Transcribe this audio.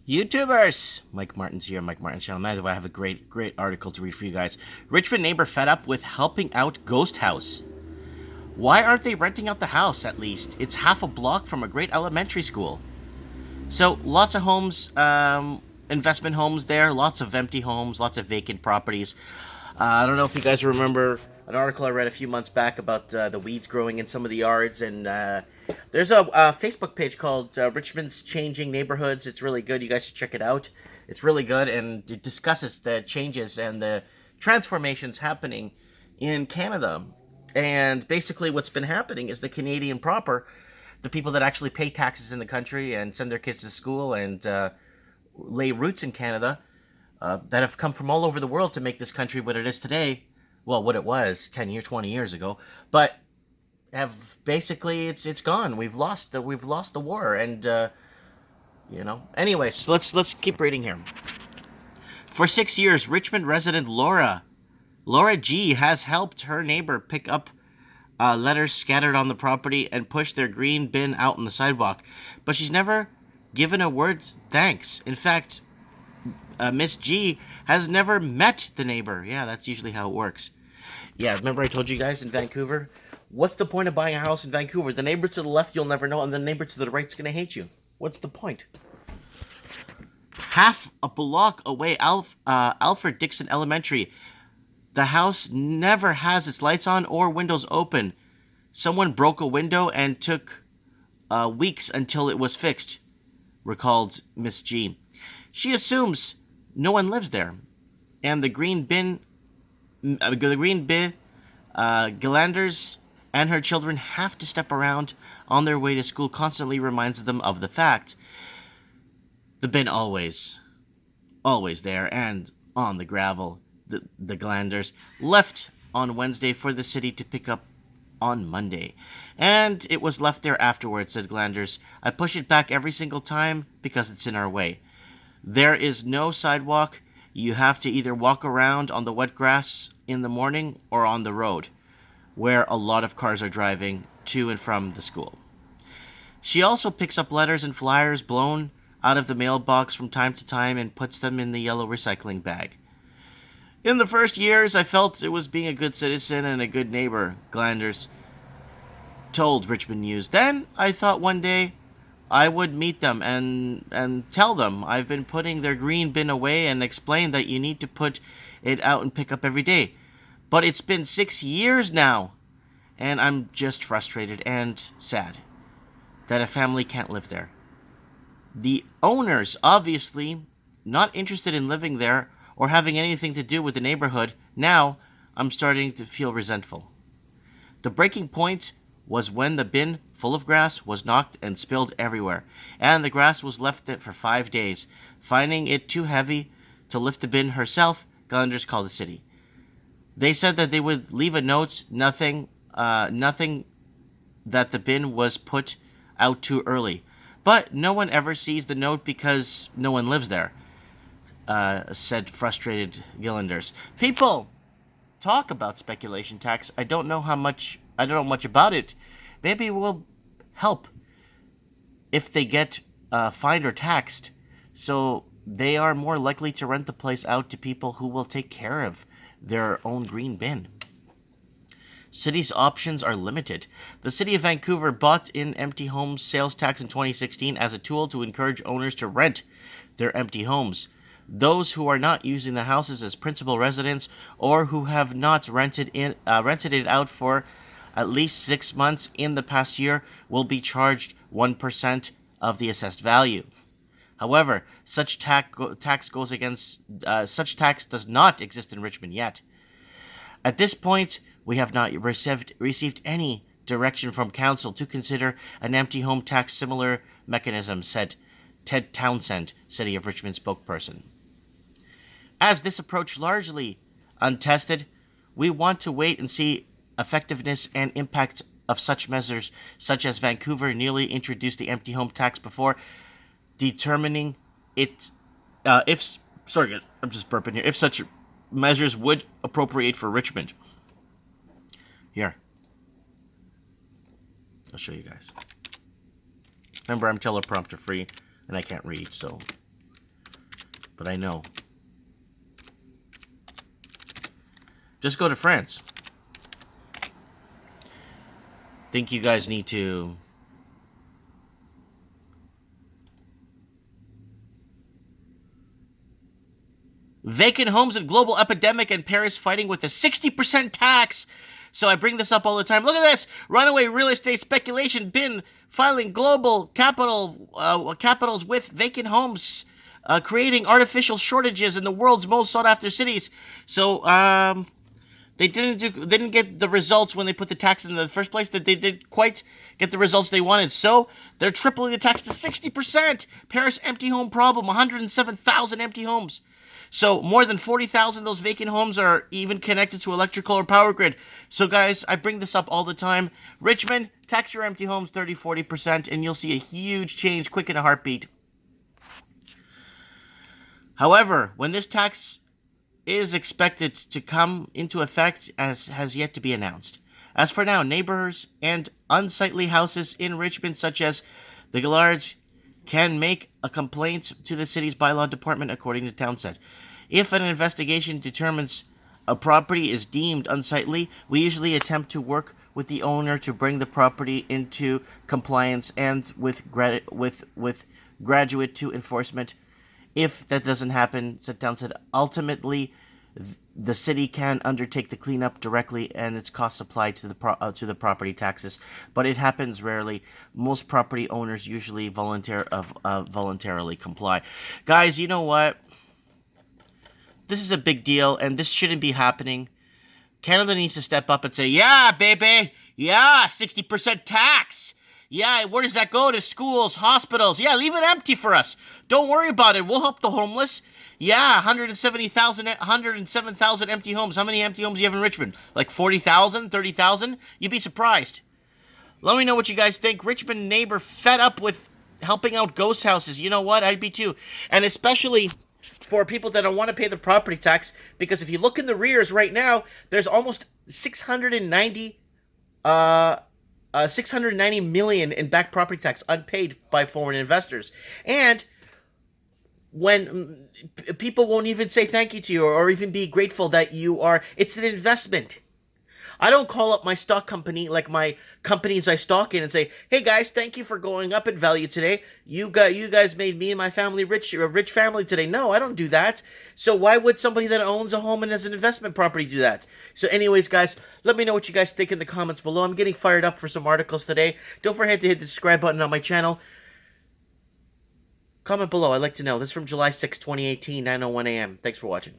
YouTubers! Mike Martin's here, Mike Martin's channel. Man, I have a great article to read for you guys. Richmond neighbor fed up with helping out ghost house. Why aren't they renting out the house, at least? It's half a block from a great elementary school. So, lots of homes, investment homes there, lots of empty homes, lots of vacant properties. I don't know if you guys remember an article I read a few months back about the weeds growing in some of the yards, and there's a Facebook page called Richmond's Changing Neighborhoods. It's really good. You guys should check it out. It's really good, and it discusses the changes and the transformations happening in Canada. And basically what's been happening is the Canadian proper, the people that actually pay taxes in the country and send their kids to school and lay roots in Canada, that have come from all over the world to make this country what it is today. Well, what it was 20 years ago, but have basically it's gone. We've lost the war, and Anyways, let's keep reading here. For 6 years, Richmond resident Laura G has helped her neighbor pick up letters scattered on the property and push their green bin out on the sidewalk, but she's never given a word's thanks. In fact, Miss G has never met the neighbor. Yeah, that's usually how it works. Yeah, remember I told you guys in Vancouver? What's the point of buying a house in Vancouver? The neighbor to the left you'll never know, and the neighbor to the right's going to hate you. What's the point? Half a block away, Alfred Dixon Elementary. The house never has its lights on or windows open. Someone broke a window and took weeks until it was fixed, recalled Miss G. She assumes no one lives there, and the green bin, Galanders and her children have to step around on their way to school constantly reminds them of the fact. The bin always there and on the gravel. The Galanders left on Wednesday for the city to pick up on Monday. And it was left there afterwards, said Galanders. I push it back every single time because it's in our way. There is no sidewalk. You have to either walk around on the wet grass in the morning or on the road, where a lot of cars are driving to and from the school. She also picks up letters and flyers blown out of the mailbox from time to time and puts them in the yellow recycling bag. In the first years, I felt it was being a good citizen and a good neighbor, Glanders told Richmond News. Then I thought one day I would meet them and tell them I've been putting their green bin away and explain that you need to put it out and pick up every day. But it's been 6 years now, and I'm just frustrated and sad that a family can't live there. The owners, obviously not interested in living there or having anything to do with the neighborhood. Now I'm starting to feel resentful. The breaking point was when the bin full of grass was knocked and spilled everywhere, and the grass was left there for 5 days. Finding it too heavy to lift the bin herself, Galanders called the city. They said that they would leave a note, nothing that the bin was put out too early. But no one ever sees the note because no one lives there, said frustrated Galanders. People talk about speculation tax. I don't know much about it. Maybe it will help if they get fined or taxed, so they are more likely to rent the place out to people who will take care of their own green bin. City's options are limited. The city of Vancouver bought in empty homes sales tax in 2016 as a tool to encourage owners to rent their empty homes. Those who are not using the houses as principal residents or who have not rented it out for at least 6 months in the past year will be charged 1% of the assessed value. However, such tax does not exist in Richmond yet. At this point, we have not received any direction from council to consider an empty home tax similar mechanism, said Ted Townsend, City of Richmond spokesperson. As this approach largely untested, we want to wait and see effectiveness and impact of such measures, such as Vancouver nearly introduced the empty home tax before determining it. I'm just burping here. If such measures would appropriate for Richmond. Here, I'll show you guys. Remember, I'm teleprompter free, and I can't read, so but I know. Just go to France. Think you guys need to... Vacant homes and global epidemic, and Paris fighting with a 60% tax. So I bring this up all the time. Look at this. Runaway real estate speculation bin filing global capitals with vacant homes, creating artificial shortages in the world's most sought after cities. So they didn't get the results when they put the tax in the first place. That they didn't quite get the results they wanted. So they're tripling the tax to 60%. Paris empty home problem, 107,000 empty homes. So more than 40,000 of those vacant homes are even connected to electrical or power grid. So guys, I bring this up all the time. Richmond, tax your empty homes 30-40%, and you'll see a huge change quick in a heartbeat. However, when this tax is expected to come into effect, as has yet to be announced. As for now, neighbors and unsightly houses in Richmond, such as the Gillards, can make a complaint to the city's bylaw department, according to Townsend. If an investigation determines a property is deemed unsightly, we usually attempt to work with the owner to bring the property into compliance and with graduate to enforcement. If that doesn't happen, said Townsend, ultimately the city can undertake the cleanup directly, and its costs apply to the property taxes. But it happens rarely. Most property owners usually voluntarily comply. Guys, you know what? This is a big deal, and this shouldn't be happening. Canada needs to step up and say, yeah, baby, yeah, 60% tax. Yeah, where does that go? To schools, hospitals. Yeah, leave it empty for us. Don't worry about it. We'll help the homeless. Yeah, 107,000 empty homes. How many empty homes do you have in Richmond? Like 40,000, 30,000? You'd be surprised. Let me know what you guys think. Richmond neighbor fed up with helping out ghost houses. You know what? I'd be too. And especially for people that don't want to pay the property tax, because if you look in the rears right now, there's almost 690 million in back property tax unpaid by foreign investors. And when people won't even say thank you to you or even be grateful that you are, it's an investment. I don't call up my stock company, like my companies I stock in, and say, hey guys, thank you for going up in value today. You guys made me and my family rich, a rich family today. No, I don't do that. So why would somebody that owns a home and has an investment property do that? So anyways, guys, let me know what you guys think in the comments below. I'm getting fired up for some articles today. Don't forget to hit the subscribe button on my channel. Comment below. I'd like to know. This is from July 6, 2018, 9:01 a.m. Thanks for watching.